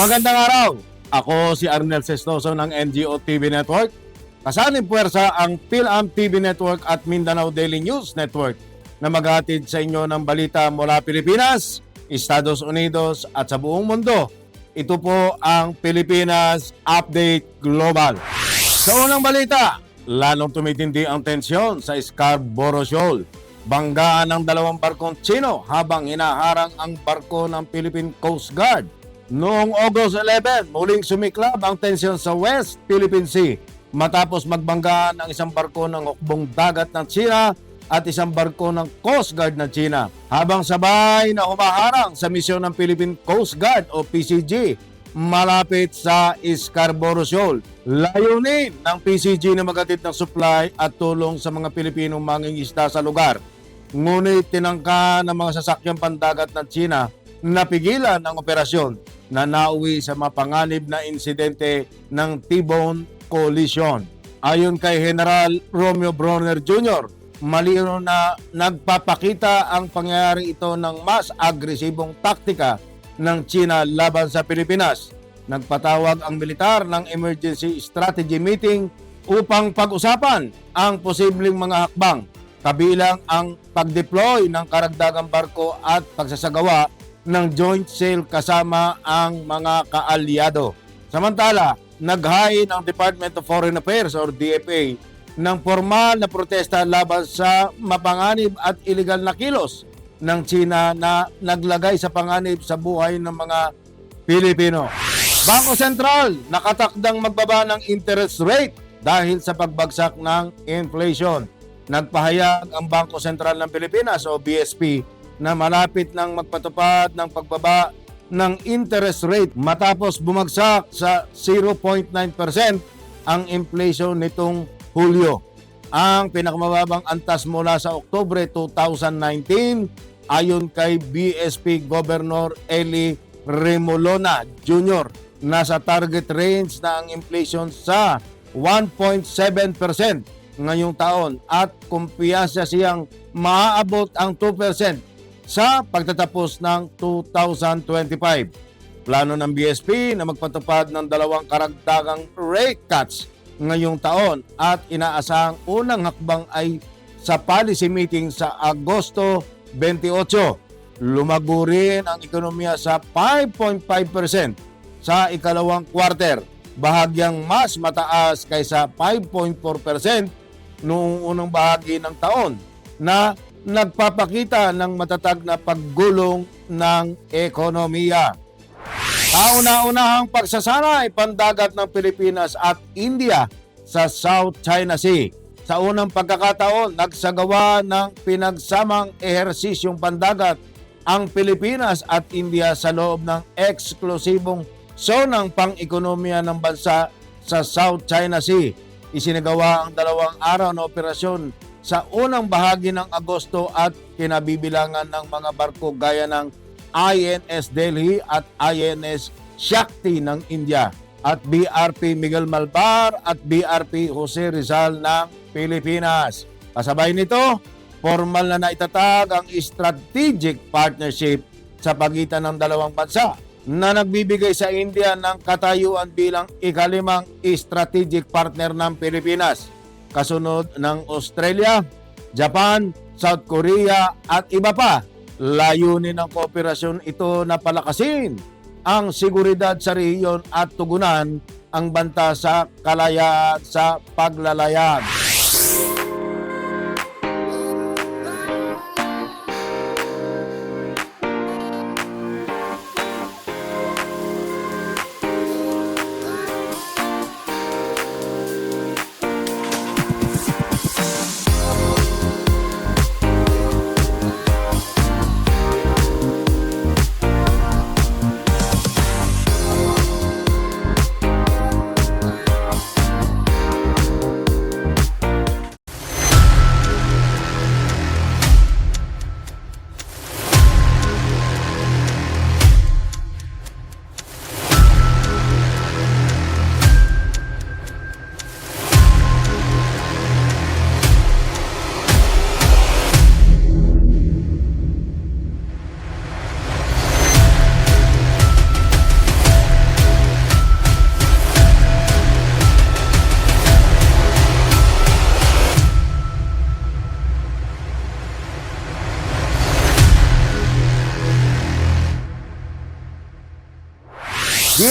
Magandang araw! Ako si Arnel Sestoso ng NGO TV Network. Kasaling puwersa ang PhilAm TV Network at Mindanao Daily News Network na maghatid sa inyo ng balita mula Pilipinas, Estados Unidos at sa buong mundo. Ito po ang Pilipinas Update Global. Sa unang balita, lalong tumitindi ang tensyon sa Scarborough Shoal. Banggaan ng dalawang barkong Tsino habang hinaharang ang barko ng Philippine Coast Guard. Noong August 11, muling sumiklab ang tensyon sa West Philippine Sea matapos magbanggaan ang isang barko ng hukbong dagat ng China at isang barko ng Coast Guard ng China. Habang sabay na humaharang sa misyon ng Philippine Coast Guard o PCG malapit sa Scarborough Shoal. Layunin ng PCG na maghatid ng supply at tulong sa mga Pilipinong mangingisda sa lugar. Ngunit tinangka ng mga sasakyang pandagat ng China na pigilan ang operasyon na nauwi sa mapanganib na insidente ng T-bone collision. Ayon kay General Romeo Bronner Jr., malinaw na nagpapakita ang pangyayari ito ng mas agresibong taktika ng China laban sa Pilipinas. Nagpatawag ang militar ng emergency strategy meeting upang pag-usapan ang posibleng mga hakbang, kabilang ang pag-deploy ng karagdagang barko at pagsasagawa ng joint sale kasama ang mga kaalyado. Samantala, naghain ang Department of Foreign Affairs or DFA ng formal na protesta laban sa mapanganib at iligal na kilos ng China na naglagay sa panganib sa buhay ng mga Pilipino. Bangko Sentral nakatakdang magbaba ng interest rate dahil sa pagbagsak ng inflation. Nagpahayag ang Bangko Sentral ng Pilipinas o BSP na malapit nang magpatupad ng pagbaba ng interest rate matapos bumagsak sa 0.9% ang inflation nitong Hulyo. Ang pinakamababang antas mula sa Oktubre 2019 ayon kay BSP Governor Eli Remolona Jr. Nasa target range na ang inflation sa 1.7% ngayong taon at kumpiyansa siyang maaabot ang 2% sa pagtatapos ng 2025. Plano ng BSP na magpatupad ng dalawang karagdagang rate cuts ngayong taon at inaasahang unang hakbang ay sa policy meeting sa Agosto 28. Lumago rin ang ekonomiya sa 5.5% sa ikalawang quarter, bahagyang mas mataas kaysa 5.4% noong unang bahagi ng taon na nagpapakita ng matatag na paggulong ng ekonomiya. Kauna-unahang pagsasanay pandagat ng Pilipinas at India sa South China Sea. Sa unang pagkakataon, nagsagawa ng pinagsamang ehersisyong pandagat ang Pilipinas at India sa loob ng eksklusibong zonang pang-ekonomiya ng bansa sa South China Sea. Isinagawa ang 2 araw na operasyon sa unang bahagi ng Agosto at kinabibilangan ng mga barko gaya ng INS Delhi at INS Shakti ng India at BRP Miguel Malvar at BRP Jose Rizal ng Pilipinas. Kasabay nito, formal na naitatag ang strategic partnership sa pagitan ng dalawang bansa na nagbibigay sa India ng katayuan bilang ikalimang strategic partner ng Pilipinas, kasunod ng Australia, Japan, South Korea at iba pa. Layunin ng kooperasyon ito na palakasin ang seguridad sa rehiyon at tugunan ang banta sa kalayaan sa paglalayag.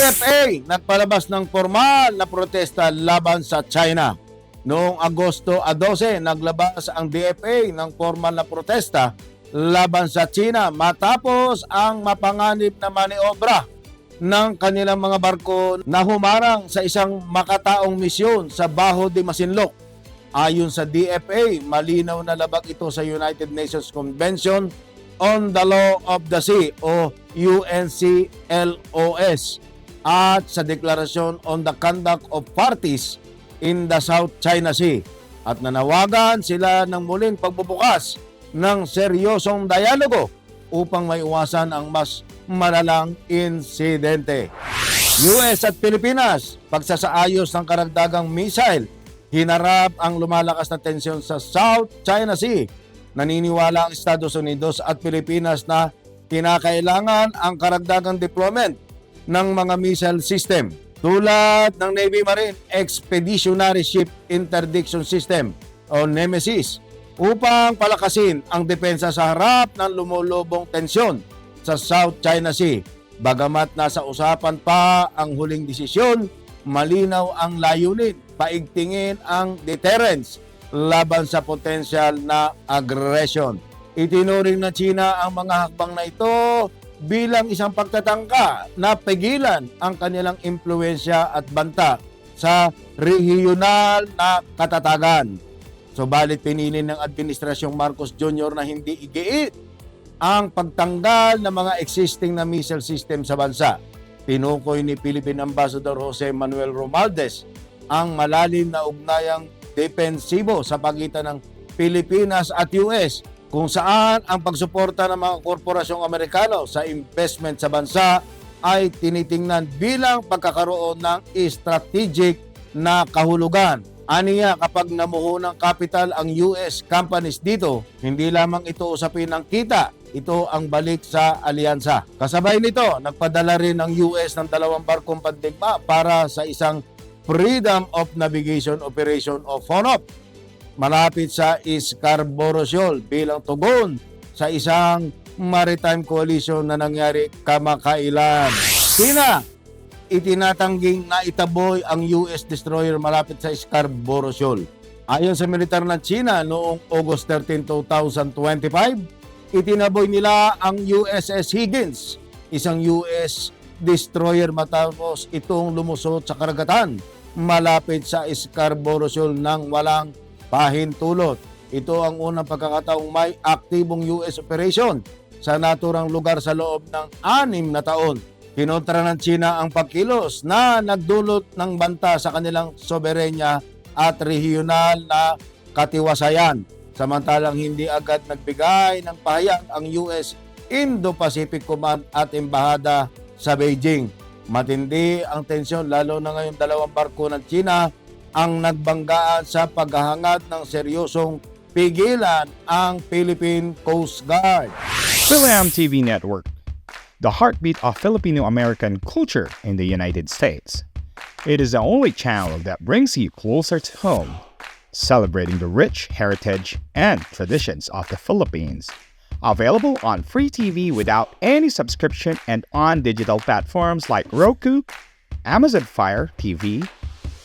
DFA nagpalabas ng formal na protesta laban sa China. Noong Agosto 12, naglabas ang DFA ng formal na protesta laban sa China matapos ang mapanganib na maniobra ng kanilang mga barko na humarang sa isang makataong misyon sa Baho de Masinloc. Ayon sa DFA, malinaw na labag ito sa United Nations Convention on the Law of the Sea o UNCLOS at sa Declaration on the Conduct of Parties in the South China Sea, at nanawagan sila ng muling pagbubukas ng seryosong dialogo upang maiwasan ang mas malalang insidente. US at Pilipinas, pagsasaayos ng karagdagang missile, hinarap ang lumalakas na tensyon sa South China Sea. Naniniwala ang Estados Unidos at Pilipinas na kinakailangan ang karagdagang deployment ng mga missile system tulad ng Navy Marine Expeditionary Ship Interdiction System o NEMESIS upang palakasin ang depensa sa harap ng lumulubong tensyon sa South China Sea. Bagamat nasa usapan pa ang huling desisyon, malinaw ang layunin, paigtingin ang deterrence laban sa potensyal na aggression. Itinuring na China ang mga hakbang na ito bilang isang pagtatangka na pigilan ang kanilang impluwensya at banta sa regional na katatagan. Subalit pinili ng Administrasyong Marcos Jr. na hindi igiit ang pagtanggal ng mga existing na missile system sa bansa. Tinukoy ni Philippine Ambassador Jose Manuel Romualdez ang malalim na ugnayang depensibo sa pagitan ng Pilipinas at US, kung saan ang pagsuporta ng mga korporasyong Amerikano sa investment sa bansa ay tinitingnan bilang pagkakaroon ng strategic na kahulugan. Aniya, kapag namuho ng capital ang US companies dito, hindi lamang ito usapin ng kita, ito ang balik sa alyansa. Kasabay nito, nagpadala rin ang US ng 2 barkong pandigma para sa isang Freedom of Navigation Operation o FONOP malapit sa Scarborough Shoal bilang tugon sa isang maritime coalition na nangyari kamakailan. China, itinatangging na itaboy ang US destroyer malapit sa Scarborough Shoal. Ayon sa militar ng China, noong August 13, 2025, itinaboy nila ang USS Higgins, isang US destroyer matapos itong lumusot sa karagatan malapit sa Scarborough Shoal nang walang pahintulot. Ito ang unang pagkakataong may aktibong US operation sa naturang lugar sa loob ng 6 na taon. Kinontra ng China ang pagkilos na nagdulot ng banta sa kanilang soberenya at regional na katiwasayan. Samantalang hindi agad nagbigay ng pahayag ang US Indo-Pacific Command at Embahada sa Beijing. Matindi ang tensyon lalo na ngayon 2 barko ng China ang nagbanggaan sa paghahangad ng seryosong pigilan ang Philippine Coast Guard. Philam TV Network, the heartbeat of Filipino-American culture in the United States. It is the only channel that brings you closer to home, celebrating the rich heritage and traditions of the Philippines. Available on free TV without any subscription and on digital platforms like Roku, Amazon Fire TV,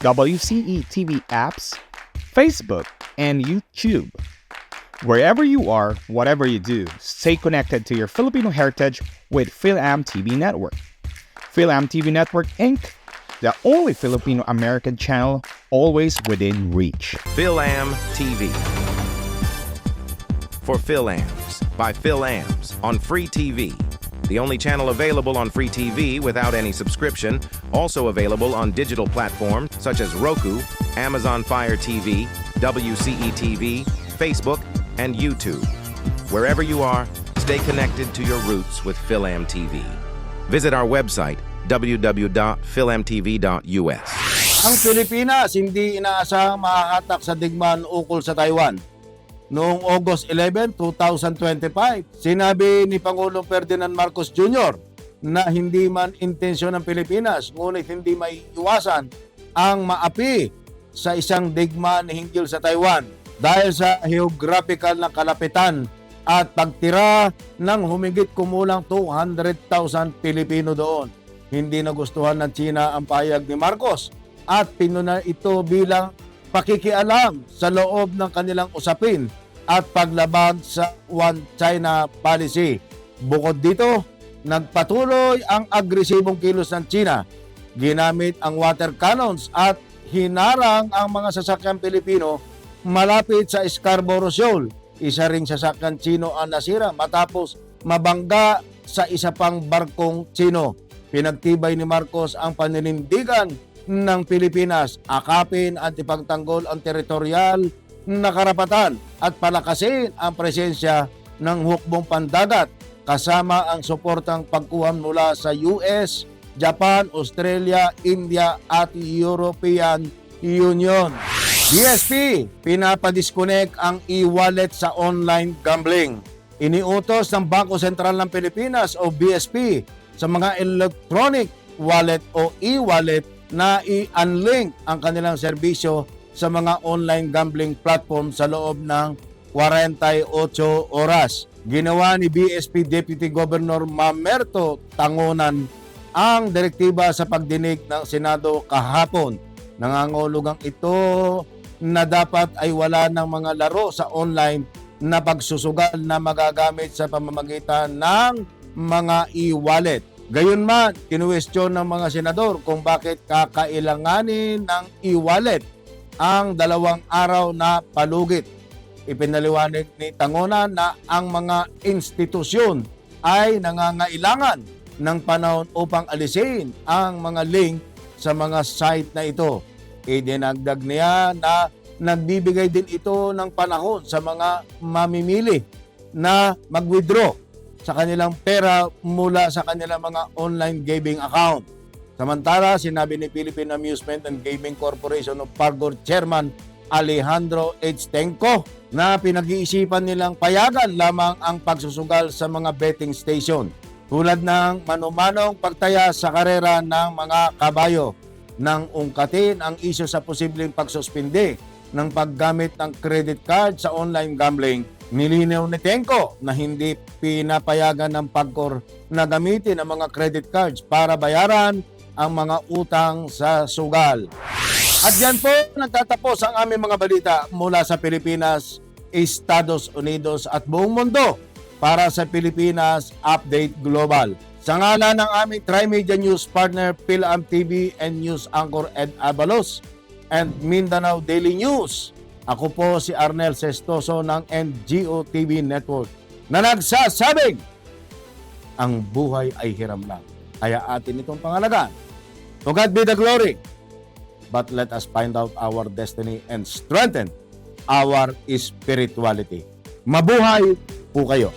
WCE TV apps, Facebook, and YouTube. Wherever you are, whatever you do, stay connected to your Filipino heritage with Philam TV Network. Philam TV Network Inc., the only Filipino-American channel always within reach. Philam TV. For Philams, by Philams, on Free TV. The only channel available on Free TV without any subscription, also available on digital platforms such as Roku, Amazon Fire TV, WCE TV, Facebook, and YouTube. Wherever you are, stay connected to your roots with Philam TV. Visit our website, www.philamtv.us. Ang Pilipinas hindi inaasahang mahahatak sa digmaan ukol sa Taiwan. Noong August 11, 2025, sinabi ni Pangulong Ferdinand Marcos Jr. na hindi man intensyon ng Pilipinas, ngunit hindi maiiwasan ang maapi sa isang digmaan hinggil sa Taiwan dahil sa geographical na kalapitan at pagtira ng humigit kumulang 200,000 Pilipino doon. hindi nagustuhan ng China ang pahayag ni Marcos at pinuna ito bilang pakikialam sa loob ng kanilang usapin at paglabag sa One China policy. Bukod dito, nagpatuloy ang agresibong kilos ng China. Ginamit ang water cannons at hinarang ang mga sasakyang Pilipino malapit sa Scarborough Shoal. Isa ring sasakyan Chino ang nasira matapos mabangga sa isa pang barkong Chino. Pinagtibay ni Marcos ang paninindigan ng Pilipinas, akapin at ipagtanggol ang teritorial na karapatan at palakasin ang presensya ng hukbong pandagat kasama ang suportang pagkuha mula sa US, Japan, Australia, India at European Union. BSP, pinapadisconnect ang e-wallet sa online gambling. Iniutos ng Bangko Sentral ng Pilipinas o BSP sa mga electronic wallet o e-wallet na i-unlink ang kanilang serbisyo sa mga online gambling platform sa loob ng 48 oras. Ginawa ni BSP Deputy Governor Mamerto Tangonan ang direktiba sa pagdinig ng Senado kahapon. Nangangahulugang ito na dapat ay wala ng mga laro sa online na pagsusugal na magagamit sa pamamagitan ng mga e-wallet. Gayunman, kinuwestiyon ng mga senador kung bakit kakailanganin ng e-wallet ang 2 araw na palugit. Ipinaliwanag ni Tangonan na ang mga institusyon ay nangangailangan ng panahon upang alisin ang mga link sa mga site na ito. Idinagdag niya na nagbibigay din ito ng panahon sa mga mamimili na mag-withdraw sa kanilang pera mula sa kanilang mga online gaming account. Samantala, sinabi ni Philippine Amusement and Gaming Corporation of Pargor Chairman Alejandro H. Tenco na pinag-iisipan nilang payagan lamang ang pagsusugal sa mga betting station tulad ng manumanong pagtaya sa karera ng mga kabayo. Nang ungkatin ang isyu sa posibleng pagsuspinde ng paggamit ng credit card sa online gambling, nilinaw ni Tenco na hindi pinapayagan ng Pagcor na gamitin ang mga credit cards para bayaran ang mga utang sa sugal. At yan po, nagtatapos ang aming mga balita mula sa Pilipinas, Estados Unidos at buong mundo para sa Pilipinas Update Global. Sa ngalan ng aming Trimedia News partner PhilAm TV and News Anchor Ed Abalos and Mindanao Daily News, ako po si Arnel Sestoso ng NGO TV Network na nagsasabing ang buhay ay hiram lang. Kaya atin itong pangalagaan. To God be the glory. But let us find out our destiny and strengthen our spirituality. Mabuhay po kayo.